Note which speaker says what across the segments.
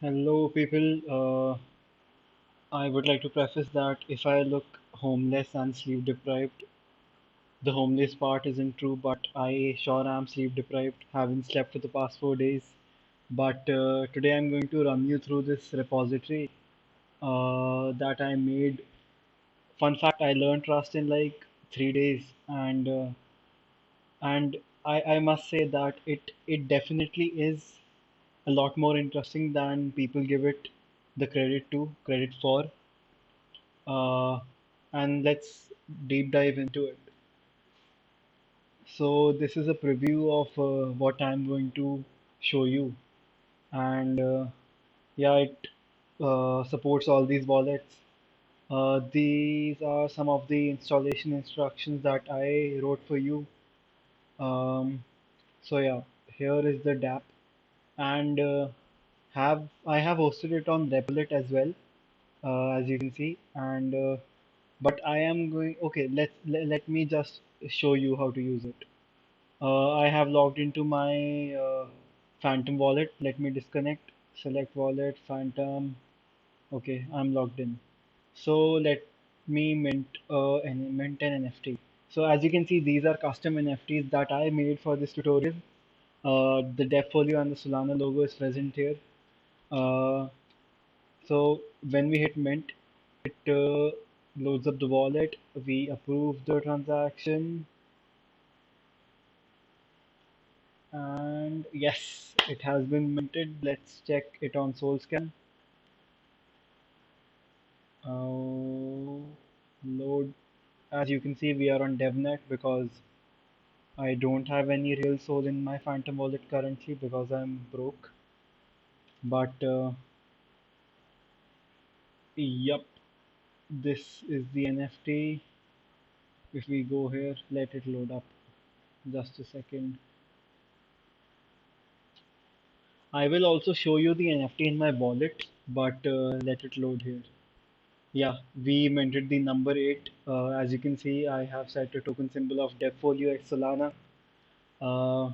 Speaker 1: Hello, people. I would like to preface that if I look homeless and sleep deprived, the homeless part isn't true, but I sure am sleep deprived, haven't slept for the past 4 days. But today I'm going to run you through this repository that I made. Fun fact: I learned Rust in like 3 days, and I must say that it definitely is a lot more interesting than people give it the credit for. uh, and let's deep dive into it. So this is a preview of what I'm going to show you, and yeah, it supports all these wallets. These are some of the installation instructions that I wrote for you. Um, so yeah, here is the Dapp, and have I have hosted it on Replit as well, as you can see, and but I am going. Okay, let me just show you how to use it. I have logged into my Phantom wallet. Let me disconnect. Select wallet, Phantom. Okay, I'm logged in. So let me mint an NFT. So as you can see, these are custom NFTs that I made for this tutorial. The dev folio and the Solana logo is present here. Uh, so when we hit mint, it loads up the wallet. We approve the transaction, and yes, it has been minted. Let's check it on SoulScan. Load. As you can see, we are on DevNet because I don't have any real soul in my Phantom wallet currently because I'm broke. But yep, this is the NFT. If we go here, let it load up. Just a second. I will also show you the NFT in my wallet, but let it load here. Yeah, we minted the number 8. As you can see, I have set a token symbol of Devfolio X Solana. Uh,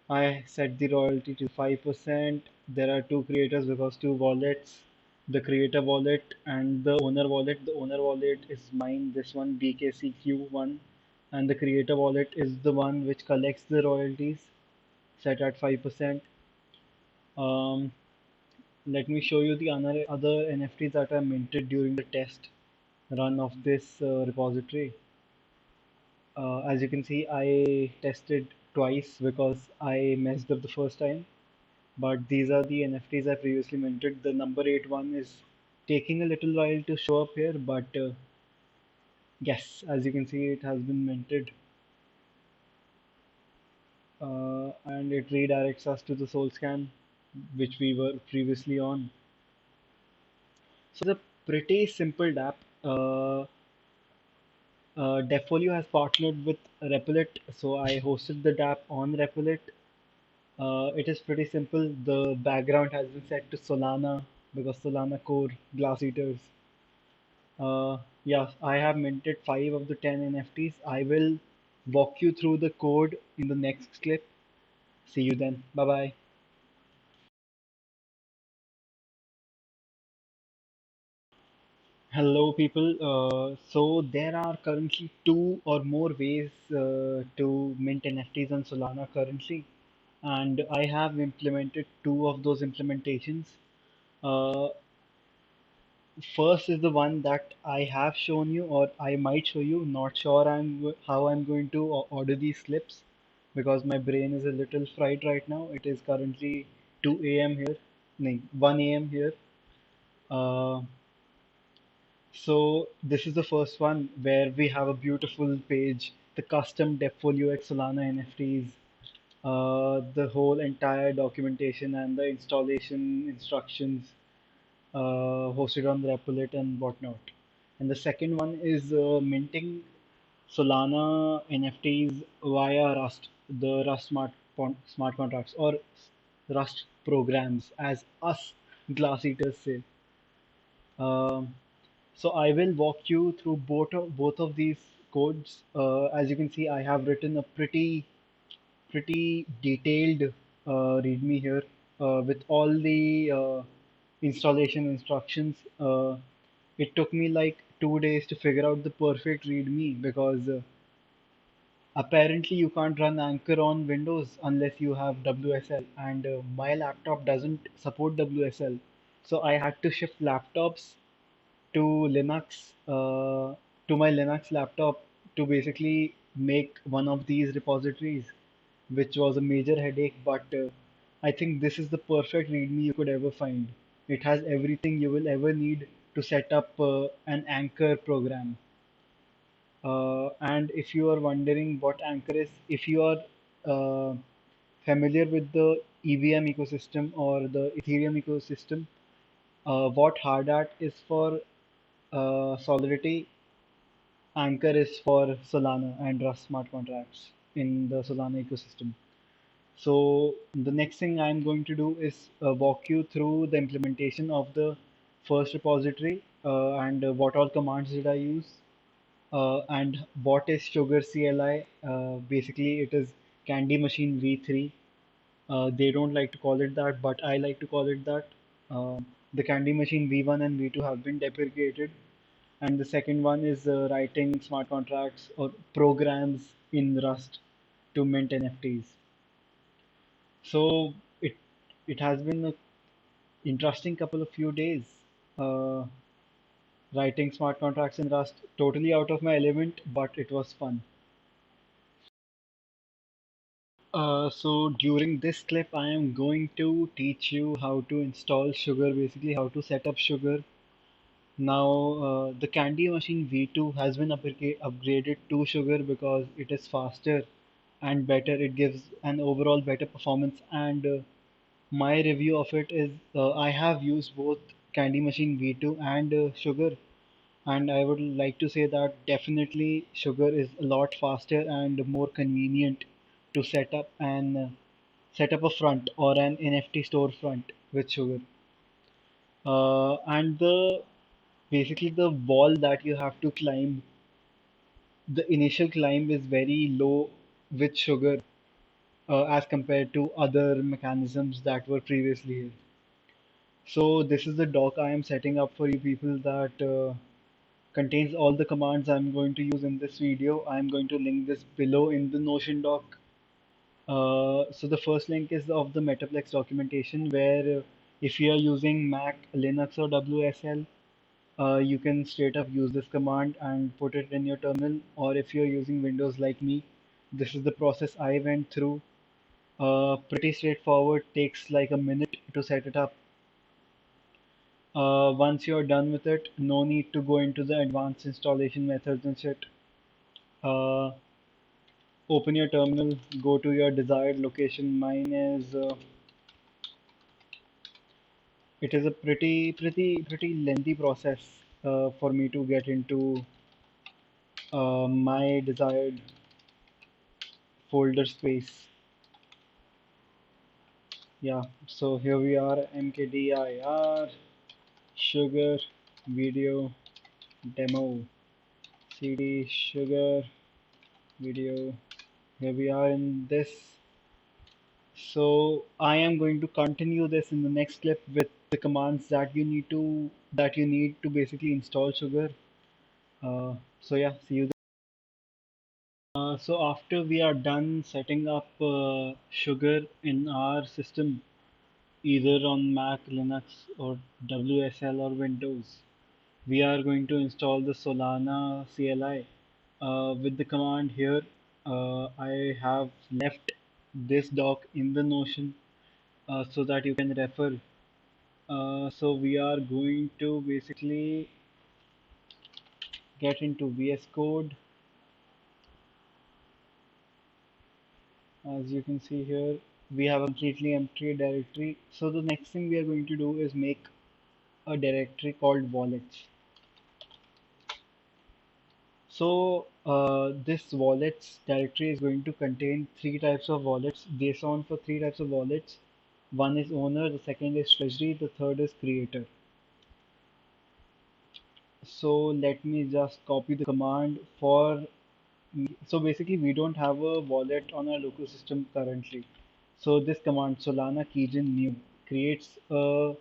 Speaker 1: I set the royalty to 5%. There are two creators because two wallets. The creator wallet and the owner wallet. The owner wallet is mine, this one BKCQ1, and the creator wallet is the one which collects the royalties, set at 5%. Um, Let me show you the other NFTs that are minted during the test run of this repository. As you can see, I tested twice because I messed up the first time. But these are the NFTs I previously minted. The number 8 one is taking a little while to show up here, but yes, as you can see, it has been minted. And it redirects us to the soul scan, which we were previously on. So it's a pretty simple DApp. Devfolio has partnered with Replit, so I hosted the DApp on Replit. It is pretty simple. The background has been set to Solana because Solana core glass eaters. Yeah, I have minted 5 of the 10 NFTs. I will walk you through the code in the next clip. See you then. Bye bye. Hello, people. So there are currently two or more ways to mint NFTs on Solana currently, and I have implemented two of those implementations. Uh, First is the one that I have shown you, or I might show you. Not sure how I'm going to order these slips because my brain is a little fried right now. It is currently 2 a.m. here, no, 1 a.m. here. Uh, so this is the first one where we have a beautiful page, the custom Devfolio X Solana NFTs, the whole entire documentation and the installation instructions hosted on Replit and whatnot. And the second one is minting Solana NFTs via Rust, the Rust smart contracts or Rust programs, as us glass eaters say. Um, so I will walk you through both of these codes. As you can see, I have written a pretty detailed README here. with all the installation instructions. It took me like 2 days to figure out the perfect README because apparently you can't run Anchor on Windows unless you have WSL, and my laptop doesn't support WSL. So I had to shift laptops to Linux, to my Linux laptop to basically make one of these repositories, which was a major headache. But I think this is the perfect README you could ever find. It has everything you will ever need to set up an Anchor program. And if you are wondering what Anchor is, if you are uh, familiar with the EVM ecosystem or the Ethereum ecosystem, what Hardhat is for Solidity, Anchor is for Solana and Rust smart contracts in the Solana ecosystem. So the next thing I'm going to do is walk you through the implementation of the first repository and what all commands did I use and what is Sugar CLI. Basically, it is Candy Machine V3. They don't like to call it that, but I like to call it that. The Candy Machine V1 and V2 have been deprecated, and the second one is writing smart contracts or programs in Rust to mint NFTs. So it has been an interesting couple of few days uh, writing smart contracts in Rust. Totally out of my element, but it was fun. So during this clip, I am going to teach you how to install Sugar, basically how to set up Sugar. Now, the Candy Machine V2 has been upgraded to Sugar because it is faster and better. It gives an overall better performance. And my review of it is I have used both Candy Machine V2 and Sugar, and I would like to say that definitely Sugar is a lot faster and more convenient to set up a front or an NFT storefront with Sugar. And the basically the wall that you have to climb, the initial climb is very low with Sugar as compared to other mechanisms that were previously here. So this is the doc I am setting up for you people that contains all the commands I'm going to use in this video. I'm going to link this below in the Notion doc. So the first link is of the Metaplex documentation where if you are using Mac, Linux or WSL, you can straight up use this command and put it in your terminal. Or if you're using Windows like me, this is the process I went through. Pretty straightforward, takes like a minute to set it up. Once you're done with it, no need to go into the advanced installation methods and shit. Uh, Open your terminal, go to your desired location. Mine is, it is a pretty lengthy process for me to get into my desired folder space. Yeah, so here we are, mkdir, sugar, video, demo, cd, sugar, video. Here we are in this. So I am going to continue this in the next clip with the commands that you need to basically install Sugar. So yeah, see you there. So after we are done setting up Sugar in our system, either on Mac, Linux, or WSL or Windows, we are going to install the Solana CLI with the command here. I have left this doc in the Notion so that you can refer. So we are going to basically get into VS Code. As you can see here, we have a completely empty directory. So the next thing we are going to do is make a directory called wallets. So this wallets directory is going to contain three types of wallets, JSON for three types of wallets. One is owner, the second is treasury, the third is creator. So let me just copy the command for. So basically, we don't have a wallet on our local system currently. So this command Solana keygen new. creates a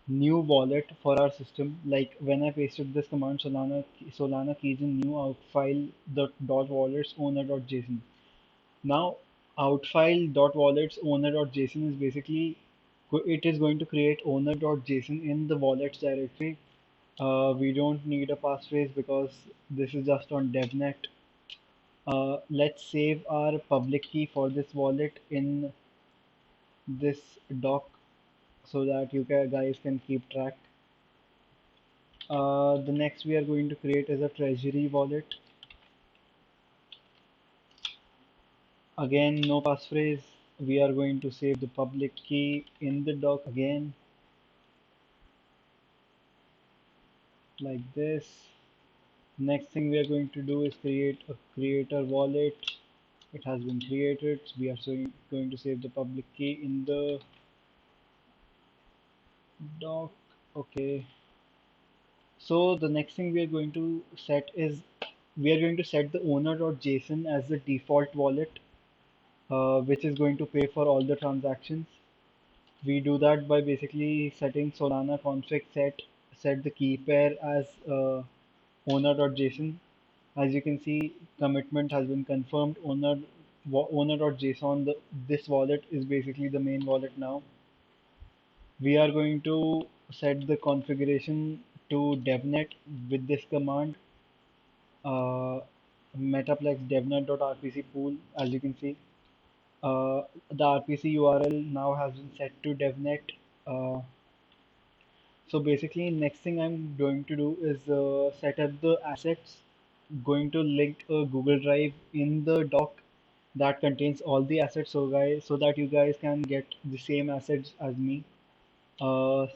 Speaker 1: new wallet for our system. Like when I pasted this command, Solana keys in new outfile the dot wallets owner.json. Now outfile dot wallets owner.json is basically it is going to create owner.json in the wallets directory. We don't need a passphrase because this is just on devnet. Let's save our public key for this wallet in this doc so that guys can keep track. The next we are going to create is a treasury wallet. Again, no passphrase. We are going to save the public key in the doc again, like this. Next thing we are going to do is create a creator wallet. It has been created. We are going to save the public key in the doc. Okay. So the next thing we are going to set is we are going to set the owner.json as the default wallet, which is going to pay for all the transactions. We do that by basically setting Solana config set the key pair as owner.json. As you can see, commitment has been confirmed. Owner.json. This wallet is basically the main wallet now. We are going to set the configuration to devnet with this command. Uh, Metaplex devnet.rpc pool. As you can see, the RPC URL now has been set to devnet. Uh, So basically, next thing I'm going to do is set up the assets. Going to link a Google Drive in the doc that contains all the assets, so that you guys can get the same assets as me.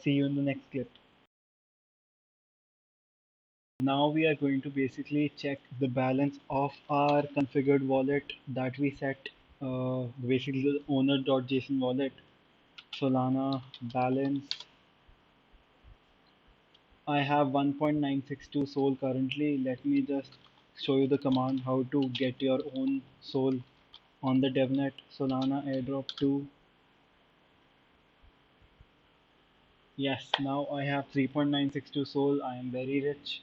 Speaker 1: See you in the next clip. Now we are going to basically check the balance of our configured wallet that we set. Basically the owner.json wallet. Solana balance. I have 1.962 Sol currently. Let me just show you the command how to get your own Sol on the devnet. Solana airdrop 2. Yes, now I have 3.962 Sol. I am very rich.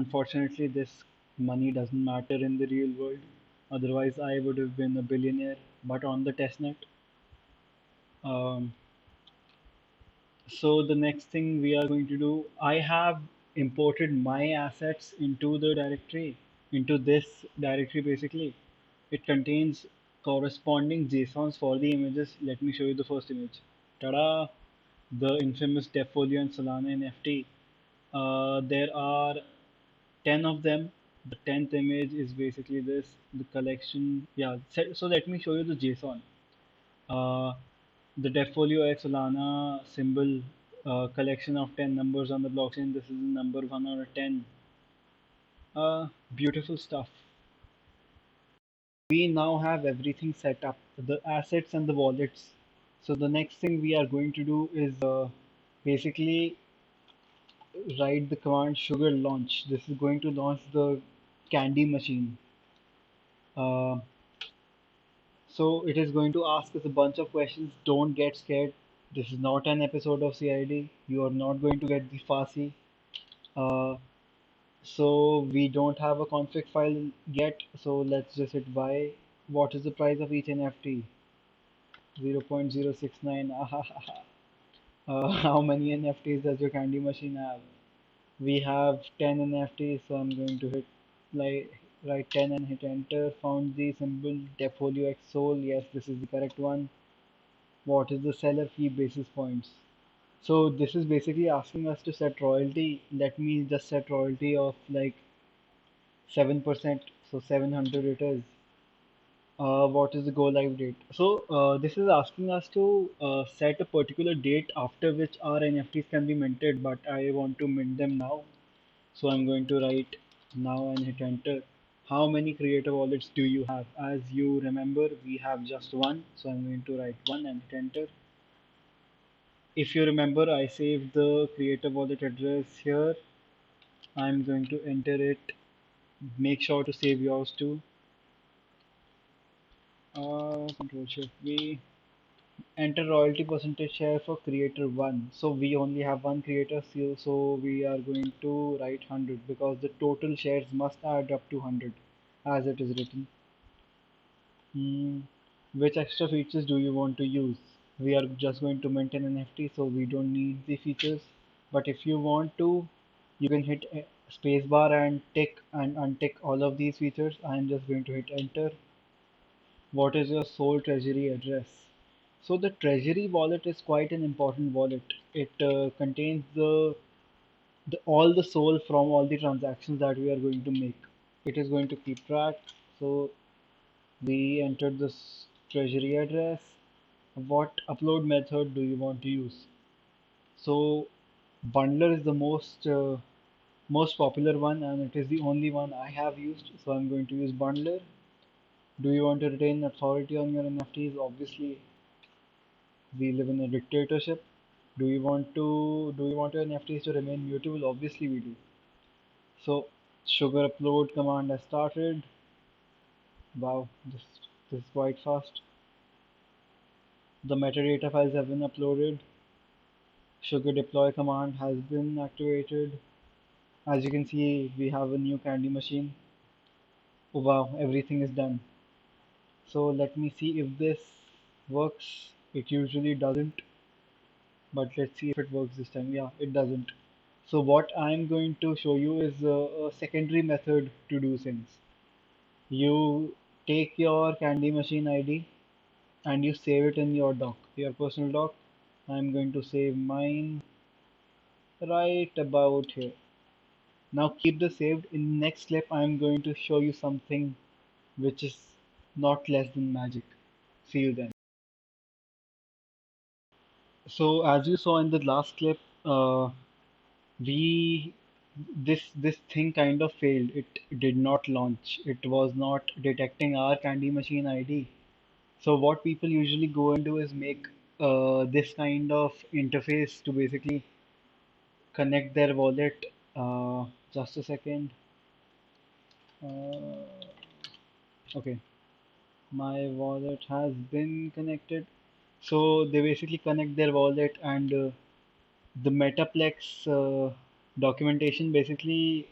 Speaker 1: Unfortunately, this money doesn't matter in the real world. Otherwise, I would have been a billionaire. But on the testnet, um, so the next thing we are going to do, I have imported my assets into the directory, into this directory basically. It contains corresponding JSONs for the images. Let me show you the first image. Ta-da! The infamous Defolio and Solana NFT. There are 10 of them. The 10th image is basically this, the collection. Yeah, so let me show you the JSON. Uh, the Defolio X Solana symbol collection of 10 numbers on the blockchain. This is the number 1 out of 10. Beautiful stuff. We now have everything set up, the assets and the wallets. So the next thing we are going to do is basically write the command sugar launch. This is going to launch the candy machine. Uh, so it is going to ask us a bunch of questions. Don't get scared. This is not an episode of CID. You are not going to get the Farsi. Uh, so we don't have a config file yet. So let's just hit buy. What is the price of each NFT? 0.069. How many NFTs does your candy machine have? We have 10 NFTs, so I'm going to hit like write 10 and hit enter. Found the symbol Defolio X Sol. Yes, this is the correct one. What is the seller fee basis points? So this is basically asking us to set royalty. Let me just set royalty of like 7%. So 700 it is. What is the go live date? So this is asking us to set a particular date after which our NFTs can be minted, but I want to mint them now. So I'm going to write now and hit enter. How many creator wallets do you have? As you remember, we have just one. So I'm going to write one and hit enter. If you remember, I saved the creator wallet address here. I'm going to enter it. Make sure to save yours too. Control Shift V. Enter royalty percentage share for creator 1. So we only have one creator, so we are going to write 100 because the total shares must add up to 100 as it is written. Hmm. Which extra features do you want to use? We are just going to maintain NFT, so we don't need the features. But if you want to, you can hit spacebar and tick and untick all of these features. I am just going to hit enter. What is your sole treasury address? So the treasury wallet is quite an important wallet. It contains the all the soul from all the transactions that we are going to make. It is going to keep track. So we entered this treasury address. What upload method do you want to use? So bundler is the most popular one, and it is the only one I have used. So I'm going to use bundler. Do you want to retain authority on your NFTs? Obviously, we live in a dictatorship. Do you want your NFTs to remain mutable? Obviously, we do. So sugar upload command has started. Wow, this is quite fast. The metadata files have been uploaded. Sugar deploy command has been activated. As you can see, we have a new candy machine. Oh wow, everything is done. So let me see if this works. It usually doesn't, but let's see if it works this time. Yeah, it doesn't. So what I'm going to show you is a secondary method to do things. You take your candy machine ID and you save it in your doc, your personal doc. I'm going to save mine right about here. Now keep this saved. In the next clip, I'm going to show you something which is not less than magic. See you then. So as you saw in the last clip, we this thing kind of failed. It did not launch. It was not detecting our candy machine ID. So what people usually go and do is make this kind of interface to basically connect their wallet. Just a second. Uh, okay, my wallet has been connected. So they basically connect their wallet and the Metaplex documentation basically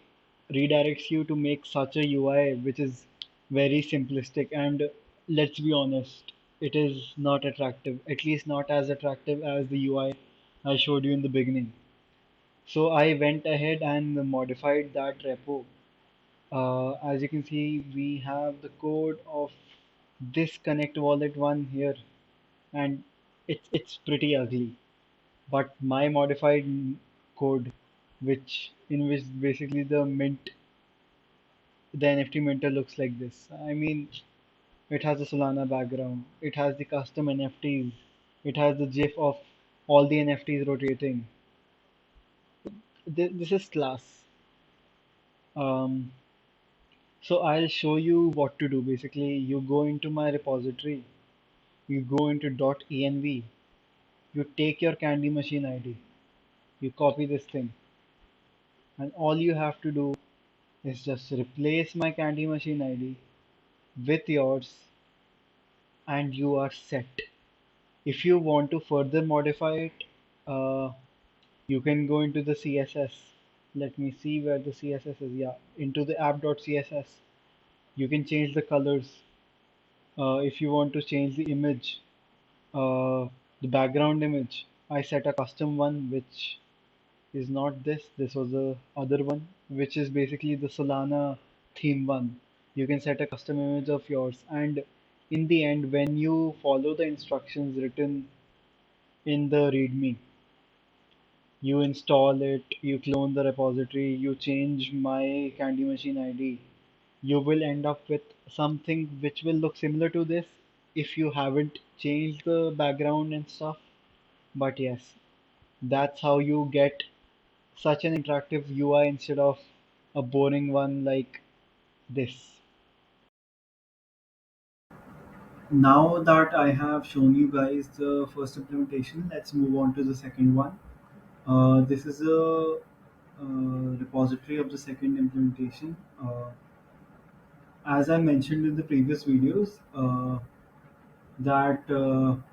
Speaker 1: redirects you to make such a UI which is very simplistic and let's be honest, it is not attractive, at least not as attractive as the UI I showed you in the beginning. So I went ahead and modified that repo. As you can see, we have the code of this connect wallet one here, and it's pretty ugly. But my modified code, which in which basically the NFT minter looks like this. I mean, it has a Solana background, it has the custom NFTs, it has the GIF of all the NFTs rotating. This is class. Um, so I'll show you what to do. Basically, you go into my repository, you go into .env, you take your candy machine ID, you copy this thing, and all you have to do is just replace my candy machine ID with yours and you are set. If you want to further modify it, uh, you can go into the CSS. Let me see where the CSS is. Yeah, into the app.css. You can change the colors. If you want to change the image, the background image, I set a custom one which is not this. This was the other one, which is basically the Solana theme one. You can set a custom image of yours, and in the end, when you follow the instructions written in the README, you install it, you clone the repository, you change my Candy Machine ID, you will end up with something which will look similar to this if you haven't changed the background and stuff. But yes, that's how you get such an interactive UI instead of a boring one like this. Now that I have shown you guys the first implementation, let's move on to the second one. This is a repository of the second implementation. As I mentioned in the previous videos, that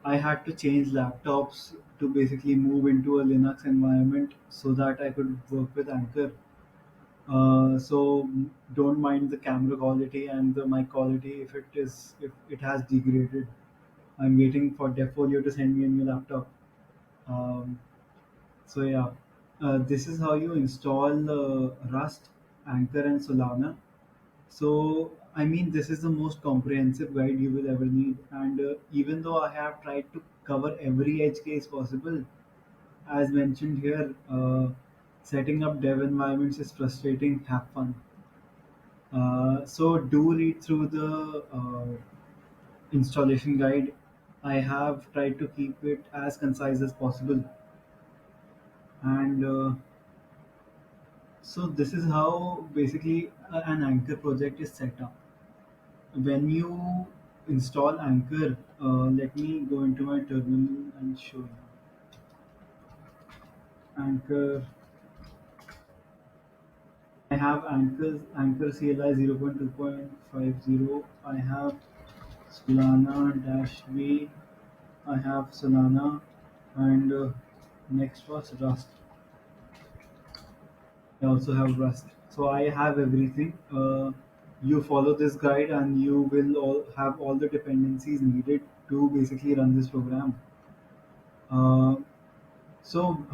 Speaker 1: I had to change laptops to basically move into a Linux environment so that I could work with Anchor. So don't mind the camera quality and the mic quality if it has degraded. I'm waiting for Defolio to send me a new laptop. Um, so yeah, this is how you install Rust, Anchor, and Solana. So, I mean, this is the most comprehensive guide you will ever need. And even though I have tried to cover every edge case possible, as mentioned here, setting up dev environments is frustrating. Have fun. So, do read through the installation guide. I have tried to keep it as concise as possible. And so, this is how basically an Anchor project is set up. When you install Anchor, let me go into my terminal and show you. Anchor. I have Anchor CLI 0.2.50. I have Solana dash V. I have Solana, and next was Rust. I also have Rust. So I have everything. You follow this guide, and you will all have all the dependencies needed to basically run this program. Uh, so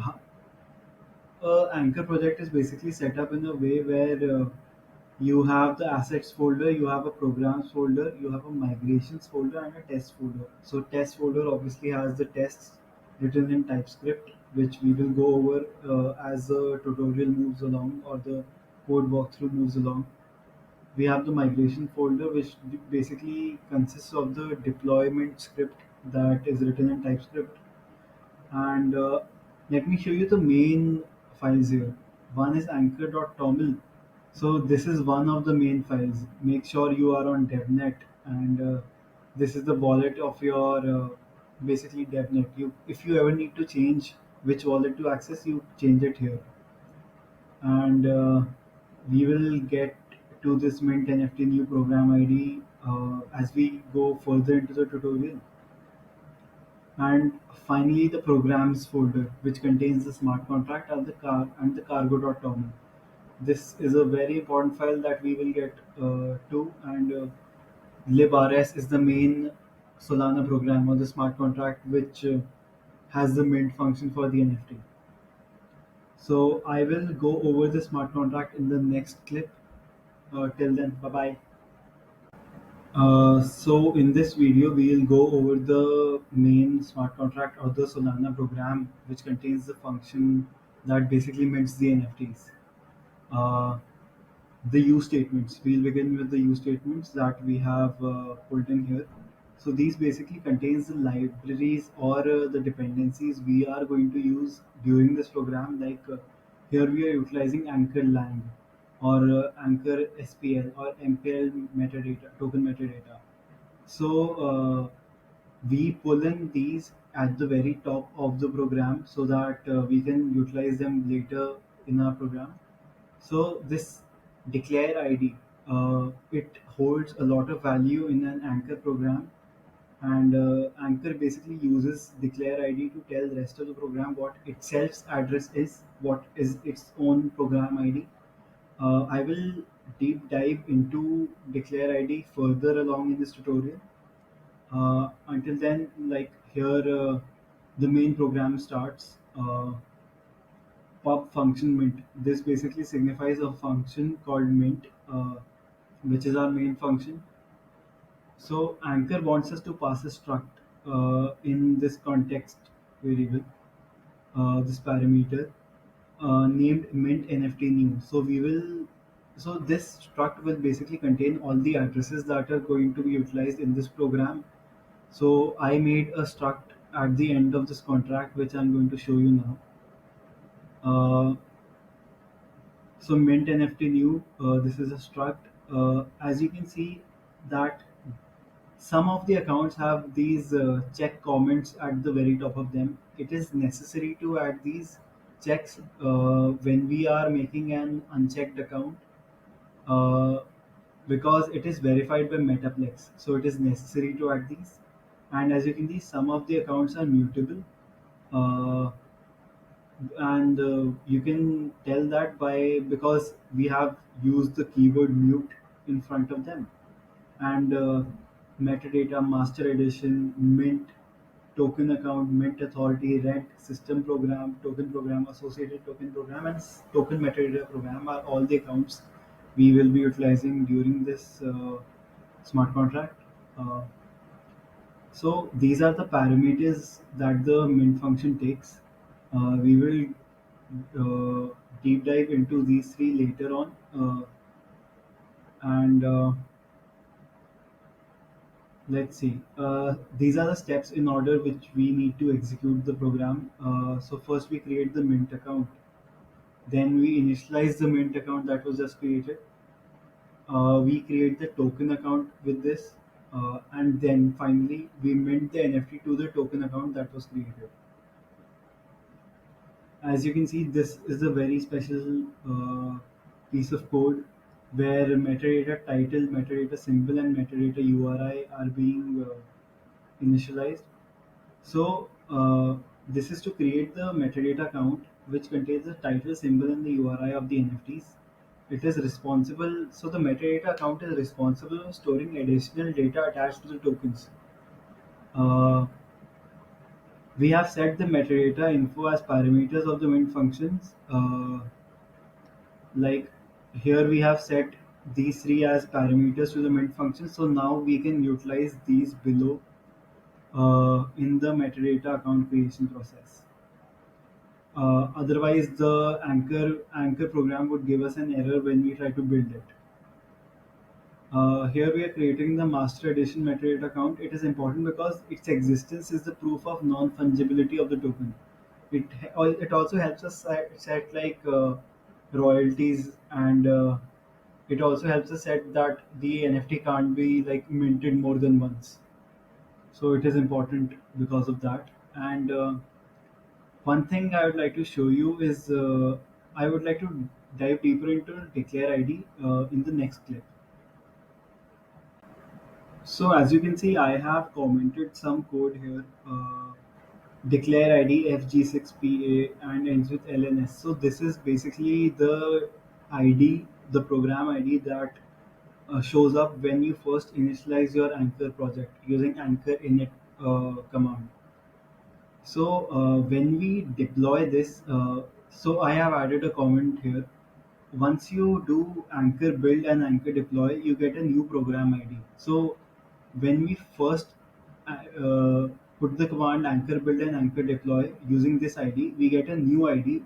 Speaker 1: Anchor project is basically set up in a way where you have the assets folder, you have a programs folder, you have a migrations folder, and a test folder. So test folder obviously has the tests written in TypeScript, which we will go over as the tutorial moves along or the code walkthrough moves along. We have the migration folder, which basically consists of the deployment script that is written in TypeScript. And let me show you the main files here. One is anchor.toml. So this is one of the main files. Make sure you are on devnet, and this is the wallet of your basically devnet. You, if you ever need to change which wallet to access, you change it here. And we will get to this mint NFT new program ID as we go further into the tutorial. And finally, the programs folder, which contains the smart contract and the cargo.toml. This is a very important file that we will get to, and librs is the main Solana program or the smart contract which has the mint function for the NFT. So I will go over the smart contract in the next clip. Till then, bye bye. So in this video, we'll go over the main smart contract or the Solana program, which contains the function that basically mints the NFTs. Uh, the use statements. We'll begin with the use statements that we have pulled in here. So these basically contains the libraries or the dependencies we are going to use during this program. Like here we are utilizing Anchor Lang or Anchor SPL or MPL metadata, token metadata. So we pull in these at the very top of the program so that we can utilize them later in our program. So this declare ID, it holds a lot of value in an Anchor program, and Anchor basically uses declare ID to tell the rest of the program what itself's address is, what is its own program ID. I will deep dive into declare ID further along in this tutorial. Until then, like here, the main program starts. Pub function mint. This basically signifies a function called mint, which is our main function. So Anchor wants us to pass a struct in this context variable, this parameter named mint NFT new. So we will, so this struct will basically contain all the addresses that are going to be utilized in this program. So I made a struct at the end of this contract, which I'm going to show you now. Uh, So mint NFT new, this is a struct. As you can see that some of the accounts have these check comments at the very top of them. It is necessary to add these checks when we are making an unchecked account uh, because it is verified by Metaplex. So it is necessary to add these. And as you can see, some of the accounts are mutable. Uh, and you can tell that by because we have used the keyword mute in front of them. And metadata, master edition, mint, token account, mint authority, rent, system program, token program, associated token program, and token metadata program are all the accounts we will be utilizing during this smart contract. Uh, so these are the parameters that the mint function takes. We will deep dive into these three later on, and let's see. These are the steps in order which we need to execute the program. So first we create the mint account. Then we initialize the mint account that was just created. We create the token account with this. And then finally we mint the NFT to the token account that was created. As you can see, this is a very special piece of code where metadata title, metadata symbol, and metadata URI are being initialized. So this is to create the metadata account which contains the title, symbol, and the URI of the NFTs. It is responsible. So the metadata account is responsible for storing additional data attached to the tokens. Uh, we have set the metadata info as parameters of the mint functions. Like here we have set these three as parameters to the mint function. So now we can utilize these below in the metadata account creation process. Otherwise, the anchor program would give us an error when we try to build it. Here we are creating the master edition metadata account. It is important because its existence is the proof of non-fungibility of the token. It also helps us set like royalties, and it also helps us set that the NFT can't be like minted more than once. So it is important because of that. And one thing I would like to show you is I would like to dive deeper into declare ID in the next clip. So as you can see, I have commented some code here. Declare ID FG6PA and ends with LNS. So this is basically the ID, the program ID that shows up when you first initialize your Anchor project using Anchor init command. So when we deploy this, so I have added a comment here. Once you do Anchor build and Anchor deploy, you get a new program ID. So when we first put the command Anchor build and Anchor deploy using this ID, we get a new ID,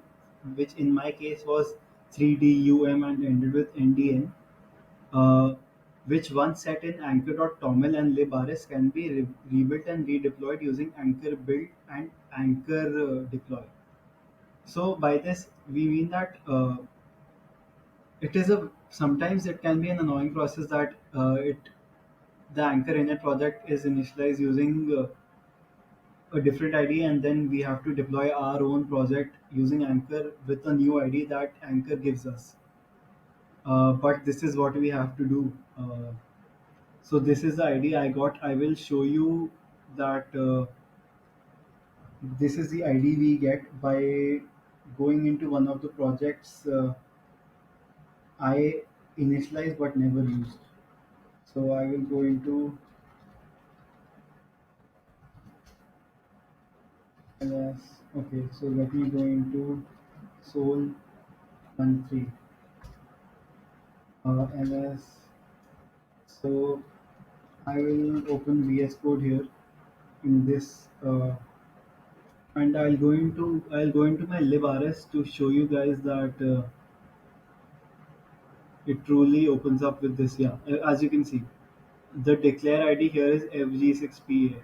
Speaker 1: which in my case was 3DUM and ended with NDN, uh, which once set in anchor.toml and librs can be rebuilt and redeployed using Anchor build and Anchor deploy. So by this we mean that it is a sometimes it can be an annoying process that it the Anchor init project is initialized using a different ID, and then we have to deploy our own project using Anchor with a new ID that Anchor gives us. But this is what we have to do. So this is the ID I got. I will show you that this is the ID we get by going into one of the projects I initialized but never used. So I will go into LS. Okay, so let me go into Sol 13 LS. So I will open VS Code here in this, and I'll go into my librs to show you guys that it truly opens up with this. Yeah, as you can see, the declare ID here is FG6PA.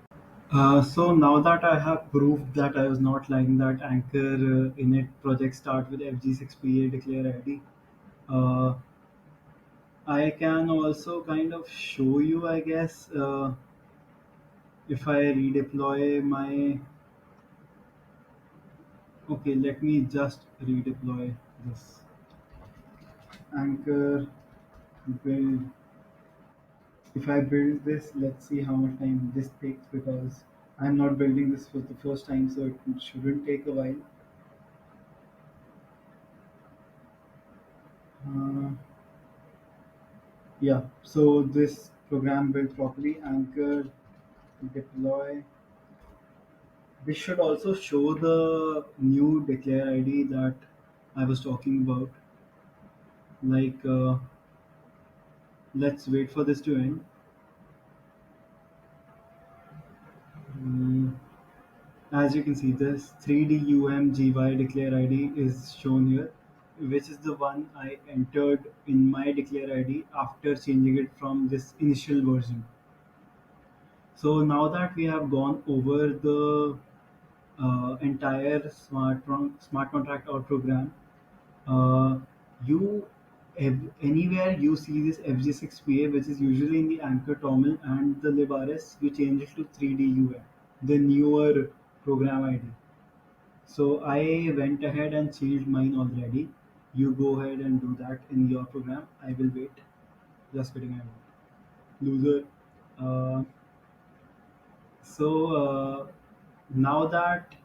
Speaker 1: So now that I have proved that I was not lying, that Anchor init project start with FG6PA declare ID, uh, I can also kind of show you, I guess, if I redeploy my. Okay, let me just redeploy this Anchor build. If I build this, let's see how much time this takes, because I'm not building this for the first time, so it shouldn't take a while. Uh, yeah, so this program built properly, anchor, deploy. This should also show the new declare ID that I was talking about. Like, let's wait for this to end. Mm, as you can see, this 3DUMGY declare ID is shown here, which is the one I entered in my declare ID after changing it from this initial version. So now that we have gone over the entire smart contract or program, uh, you anywhere you see this FG6PA, which is usually in the anchor toml and the librs, you change it to 3DUM, the newer program ID. So I went ahead and changed mine already. You go ahead and do that in your program. I will wait. Just kidding, I won't. Loser. Uh, so now that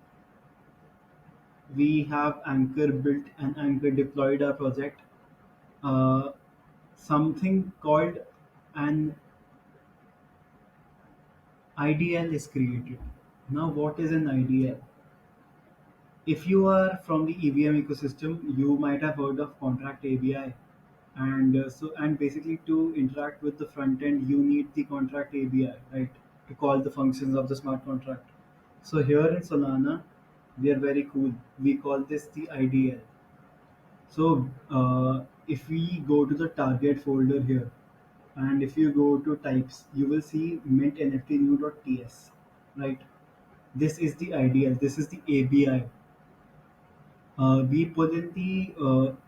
Speaker 1: we have Anchor built and Anchor deployed our project, uh, something called an IDL is created. Now, what is an IDL? If you are from the EVM ecosystem, you might have heard of Contract ABI, and basically to interact with the front end, you need the Contract ABI, right, to call the functions of the smart contract. So here in Solana, we are very cool. We call this the IDL. So if we go to the target folder here, and if you go to types, you will see mint nft new.ts, right? This is the IDL. This is the ABI. We pull in the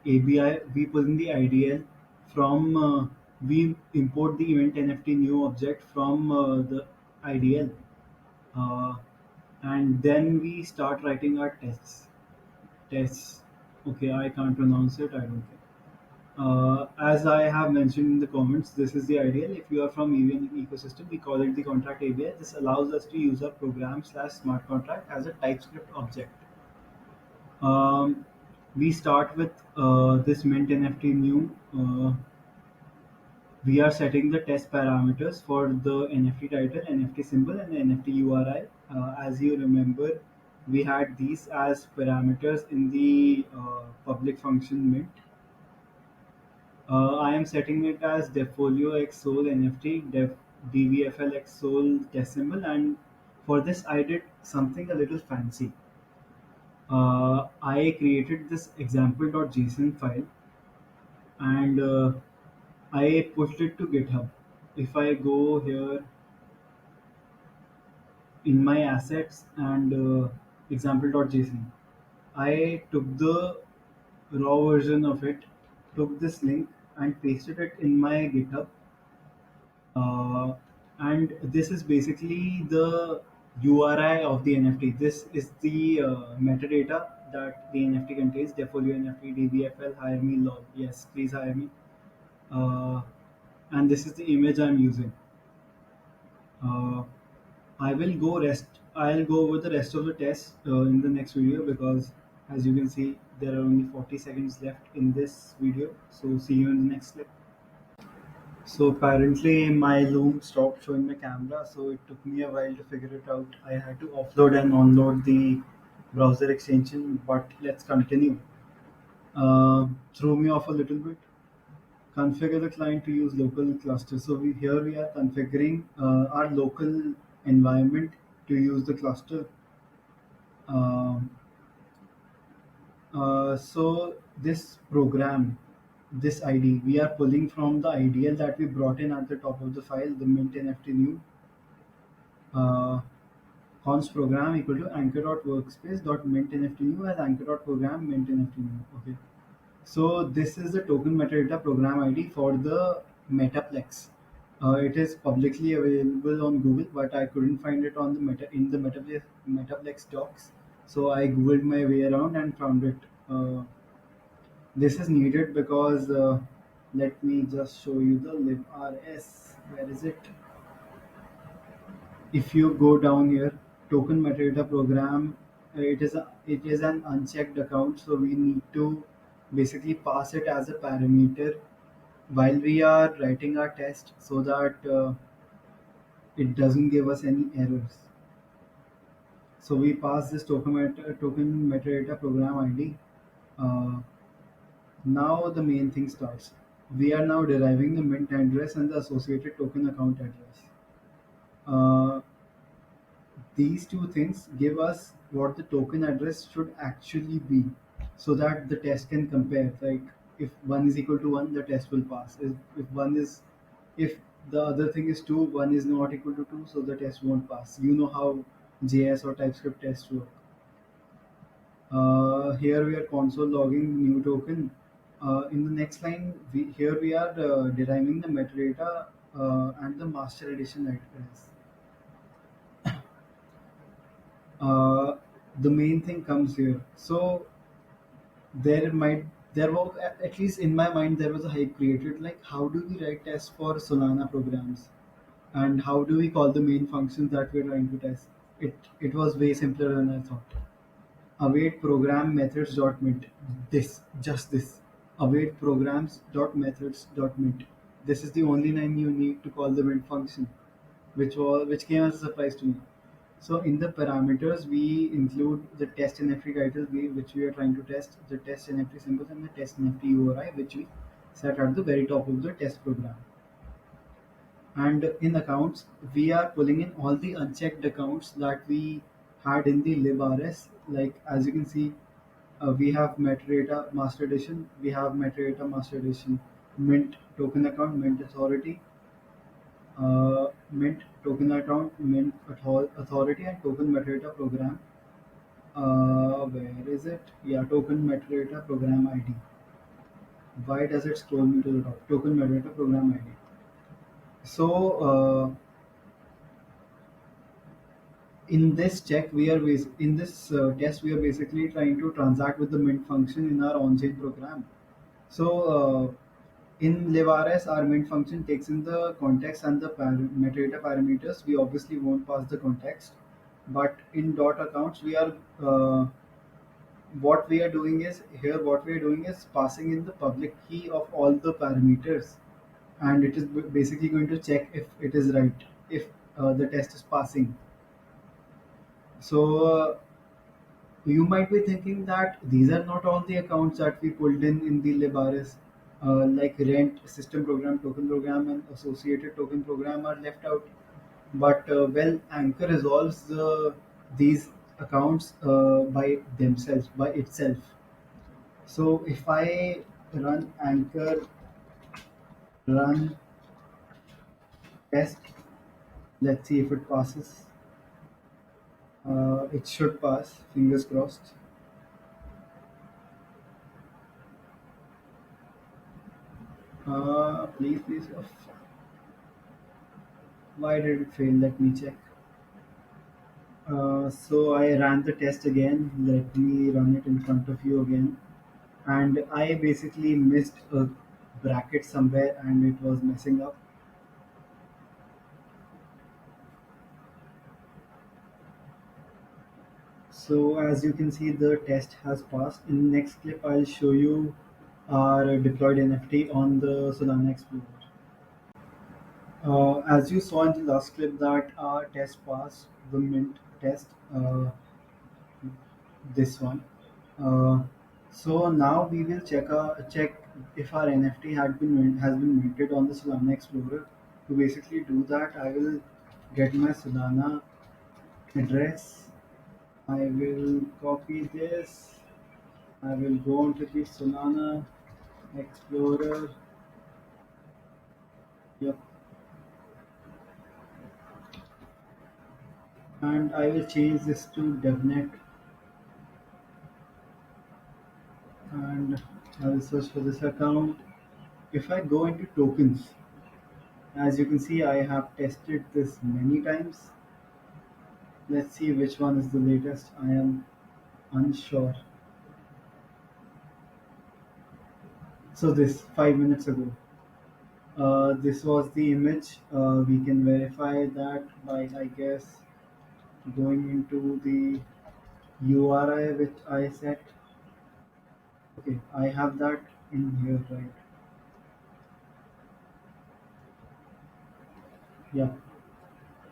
Speaker 1: ABI. We pull in the IDL from. We import the event NFT new object from the IDL, uh, and then we start writing our tests. Tests. Okay, I can't pronounce it. I don't care. As I have mentioned in the comments, this is the ideal. If you are from EVM ecosystem, we call it the contract ABI. This allows us to use our program slash smart contract as a TypeScript object. Um, we start with this mint NFT new. We are setting the test parameters for the NFT title, NFT symbol, and the NFT URI. As you remember, we had these as parameters in the public function mint. I am setting it as Deffolio X Sol NFT, DVFL X Sol test symbol, and for this I did something a little fancy. I created this example.json file, and I pushed it to GitHub. If I go here in my assets and example.json, I took the raw version of it, took this link, and pasted it in my GitHub. And this is basically the URI of the NFT. This is the metadata that the NFT contains. Deffolio NFT, DBFL, hire me, lol. Yes, please hire me. Uh, and this is the image I'm using. Uh, I will go rest. I'll go over the rest of the test in the next video, because as you can see, there are only 40 seconds left in this video. So see you in the next clip. So apparently my Loom stopped showing my camera, so it took me a while to figure it out. I had to offload and onload the browser extension, but let's continue. Threw me off a little bit. Configure the client to use local cluster. So here we are configuring our local environment to use the cluster. Um, so this program, this ID, we are pulling from the IDL that we brought in at the top of the file, the mint NFT new. Uh, const program equal to anchor.workspace.mint nft new as anchor.program mint nft new. Okay. So this is the token metadata program ID for the Metaplex. It is publicly available on Google, but I couldn't find it on the Metaplex docs. So I googled my way around and found it. This is needed because let me just show you the librs. Where is it? If you go down here, token metadata program, it is an unchecked account, so we need to basically pass it as a parameter while we are writing our test so that it doesn't give us any errors. So we pass this token metadata program ID. Uh, Now the main thing starts. We are now deriving the mint address and the associated token account address. Uh, these two things give us what the token address should actually be so that the test can compare. Like if 1 is equal to 1, the test will pass. If the other thing is 2, 1 is not equal to 2, so the test won't pass. You know how JS or TypeScript tests work. Here we are console logging new token. In the next line, here we are deriving the metadata and the master edition address. Uh, the main thing comes here. So there might there was at least in my mind there was a hype created like how do we write tests for Solana programs and how do we call the main functions that we're trying to test. It was way simpler than I thought. Await program methods dot mint. This await programs dot methods dot mint. This is the only line you need to call the mint function, which came as a surprise to me. So in the parameters we include the test NFT title which we are trying to test, the test NFT symbols and the test NFT URI which we set at the very top of the test program. And in accounts we are pulling in all the unchecked accounts that we had in the librs, like as you can see, we have metadata master edition, we have metadata master edition, mint token account, mint authority, mint token account, mint authority, and token metadata program. Where is it? Yeah, token metadata program ID. Why does it scroll me to the top? Token metadata program ID. So in this in this test we are basically trying to transact with the mint function in our on-chain program. So in Livares, our mint function takes in the context and the metadata parameters. We obviously won't pass the context, but in dot accounts we are what we are doing is here what we are doing is passing in the public key of all the parameters, and it is basically going to check if it is right, if the test is passing. So you might be thinking that these are not all the accounts that we pulled in the Libaris, like rent, system program, token program, and associated token program are left out. But well, Anchor resolves these accounts by themselves, by itself. So if I run Anchor, run test, let's see if it passes. It should pass, fingers crossed. Please, please. Oh, why did it fail? Let me check. So I ran the test again. Let me run it in front of you again. And I basically missed a bracket somewhere and it was messing up. So as you can see, the test has passed. In the next clip, I'll show you our deployed NFT on the Solana Explorer. As you saw in the last clip that our test passed, the mint test, this one. Uh, so now we will check if our NFT has been minted on the Solana Explorer. To basically do that, I will get my Solana address. I will copy this. I will go into the Solana Explorer. Yep, and I will change this to DevNet, and I will search for this account. If I go into tokens, as you can see, I have tested this many times. Let's see which one is the latest. I am unsure. So this 5 minutes ago. This was the image. We can verify that by, I guess, going into the URI which I set. Okay, I have that in here, right? Yeah,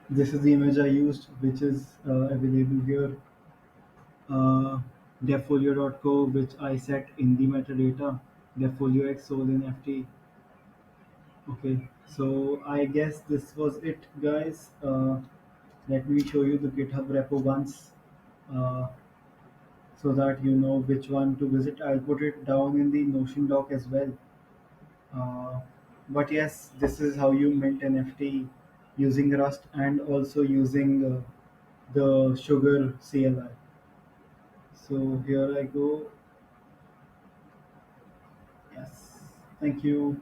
Speaker 1: this is the image I used, which is available here. Devfolio.co, which I set in the metadata. Devfolio X Sol NFT. Okay, so I guess this was it, guys. Let me show you the GitHub repo once, uh, so that you know which one to visit. I'll put it down in the Notion doc as well. Uh, but yes, this is how you mint NFT using Rust and also using the Sugar CLI. So here I go. Yes, thank you.